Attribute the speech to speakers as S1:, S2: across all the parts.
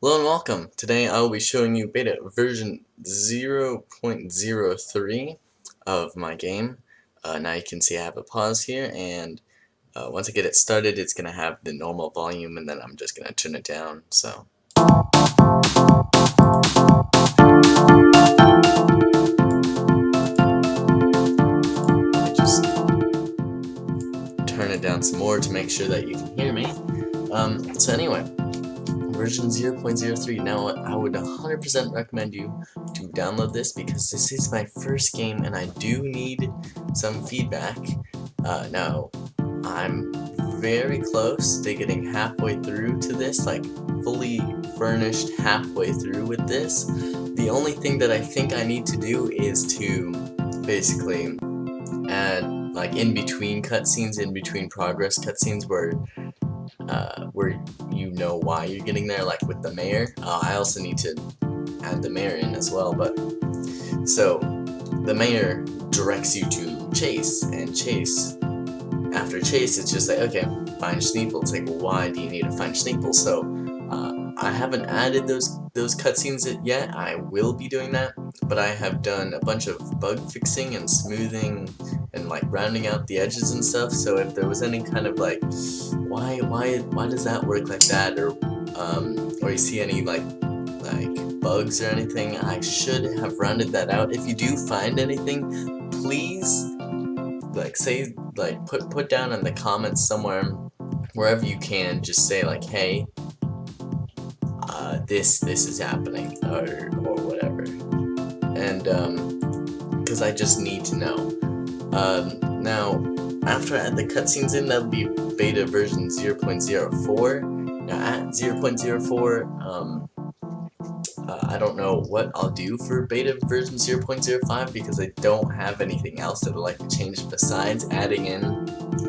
S1: Hello and welcome. Today I will be showing you beta version 0.03 of my game. Now you can see I have a pause here, and once I get it started it's going to have the normal volume, and then I'm just going to turn it down. So I just turn it down some more to make sure that you can hear me. So anyway, version 0.03. Now I would 100% recommend you to download this because this is my first game and I do need some feedback. Now I'm very close to getting halfway through to this, like fully furnished halfway through with this. The only thing that I think I need to do is to basically add like in between cutscenes, in between progress cutscenes where you know why you're getting there, like with the mayor. I also need to add the mayor in as well, but so the mayor directs you to Chase, and Chase, after Chase, it's just like, okay, find Schneeple. It's like, well, why do you need to find Schneeple? So I haven't added those cutscenes yet. I will be doing that, but I have done a bunch of bug fixing and smoothing and like rounding out the edges and stuff. So if there was any kind of like, why does that work like that, or you see any like bugs or anything, I should have rounded that out. If you do find anything, please put down in the comments somewhere, wherever you can, just say like, hey, this is happening, or whatever, and because I just need to know. Now after I add the cutscenes in, that'll be beta version 0.04. Now at 0.04, I don't know what I'll do for beta version 0.05 because I don't have anything else that I'd like to change besides adding in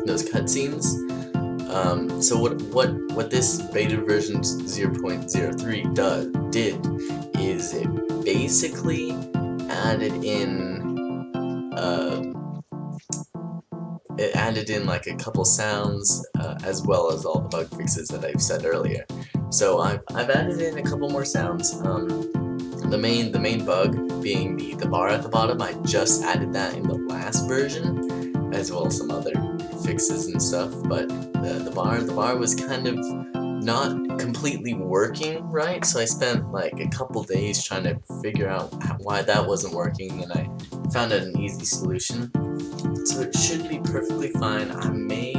S1: those cutscenes. So what this beta version 0.03 did is it basically added in like a couple sounds, as well as all the bug fixes that I've said earlier. So I've added in a couple more sounds. The main bug being the bar at the bottom. I just added that in the last version, as well as some other fixes and stuff. But the bar was kind of not completely working right, so I spent like a couple days trying to figure out why that wasn't working, and I found out an easy solution. So it should be perfectly fine. I may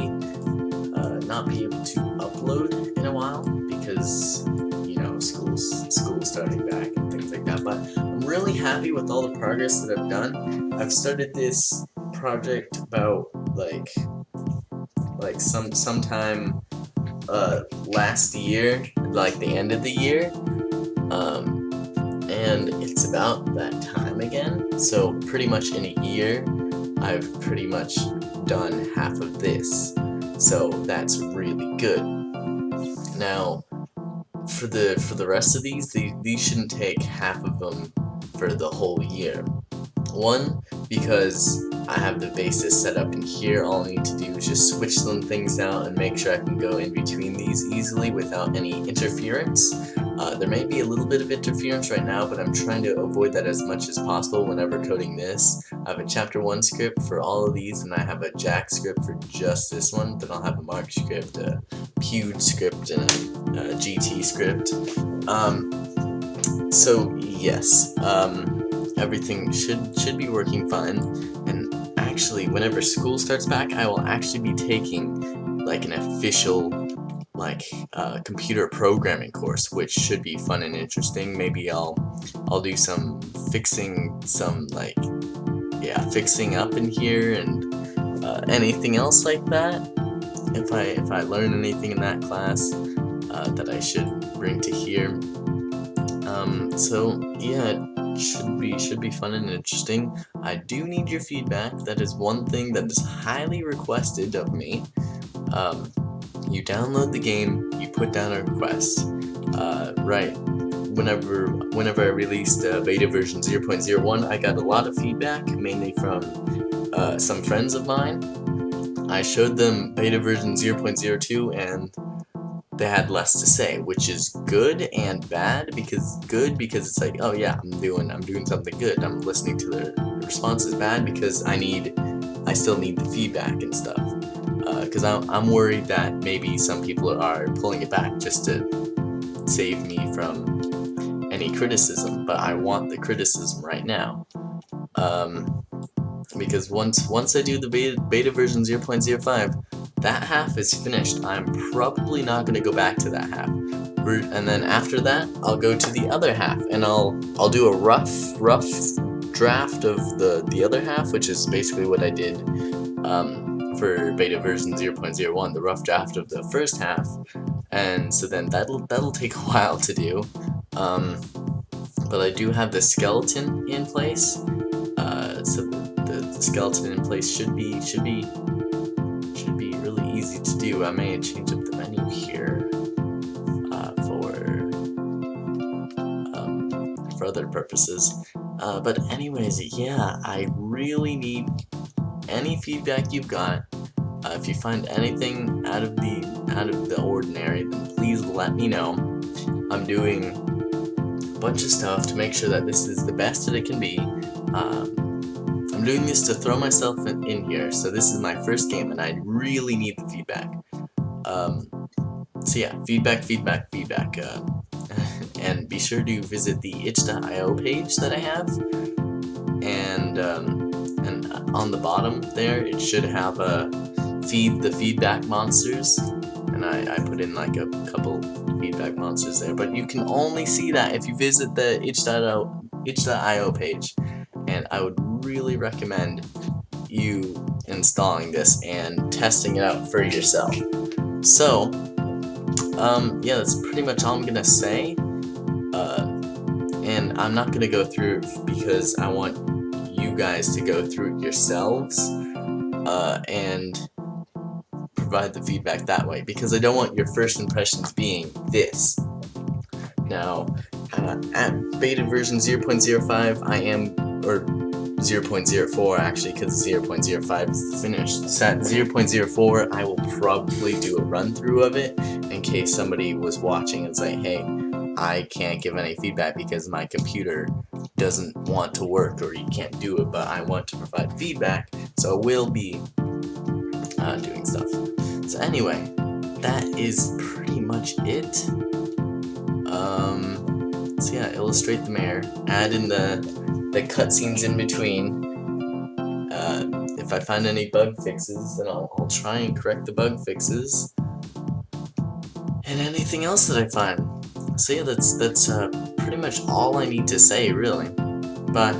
S1: not be able to upload in a while because, you know, school's starting back and things like that, but I'm really happy with all the progress that I've done. I've started this project about sometime last year, like the end of the year, and it's about that time again. So pretty much in a year I've pretty much done half of this, so that's really good. Now for the rest of these shouldn't take half of them for the whole year. One, because I have the bases set up in here. All I need to do is just switch some things out and make sure I can go in between these easily without any interference. There may be a little bit of interference right now, but I'm trying to avoid that as much as possible whenever coding this. I have a chapter 1 script for all of these, and I have a Jack script for just this one. Then I'll have a Mark script, a Pewd script, and a GT script. So yes, everything should be working fine. And actually, whenever school starts back, I will actually be taking like an official computer programming course, which should be fun and interesting. Maybe I'll do some fixing, fixing up in here, and anything else like that. If I learn anything in that class that I should bring to here. So yeah, it should be fun and interesting. I do need your feedback. That is one thing that is highly requested of me. You download the game, you put down a request. Right, whenever I released beta version 0.01, I got a lot of feedback, mainly from some friends of mine. I showed them beta version 0.02, and they had less to say, which is good and bad. Because good because it's like, oh yeah, I'm doing something good, I'm listening to their responses. Bad because I still need the feedback and stuff, because I'm worried that maybe some people are pulling it back just to save me from any criticism, but I want the criticism right now. Because once I do the beta version 0.05, that half is finished. I'm probably not going to go back to that half. And then after that, I'll go to the other half, and I'll do a rough draft of the other half, which is basically what I did for beta version 0.01, the rough draft of the first half. And so then that'll take a while to do. But I do have the skeleton in place, so the skeleton in place should be really easy to do. I may change up the menu here for other purposes. But anyways, yeah, I really need any feedback you've got. If you find anything out of the ordinary, then please let me know. I'm doing a bunch of stuff to make sure that this is the best that it can be. I'm doing this to throw myself in here, so this is my first game, and I really need the feedback. So yeah, feedback, and be sure to visit the itch.io page that I have, and on the bottom there, it should have a feed the feedback monsters, and I put in like a couple feedback monsters there, but you can only see that if you visit the itch.io page, and I would really recommend you installing this and testing it out for yourself. So, yeah, that's pretty much all I'm gonna say, and I'm not gonna go through it because I want you guys to go through it yourselves, and provide the feedback that way, because I don't want your first impressions being this. Now, at beta version 0.05, I am, or 0.04 actually, because 0.05 is the finish. So at 0.04, I will probably do a run through of it in case somebody was watching and say, hey, I can't give any feedback because my computer doesn't want to work, or you can't do it, but I want to provide feedback, so I will be doing stuff. So anyway, that is pretty much it. So yeah, illustrate the mayor, add in the cutscenes in between. If I find any bug fixes, then I'll try and correct the bug fixes, and anything else that I find. So yeah, that's pretty much all I need to say, really. Bye.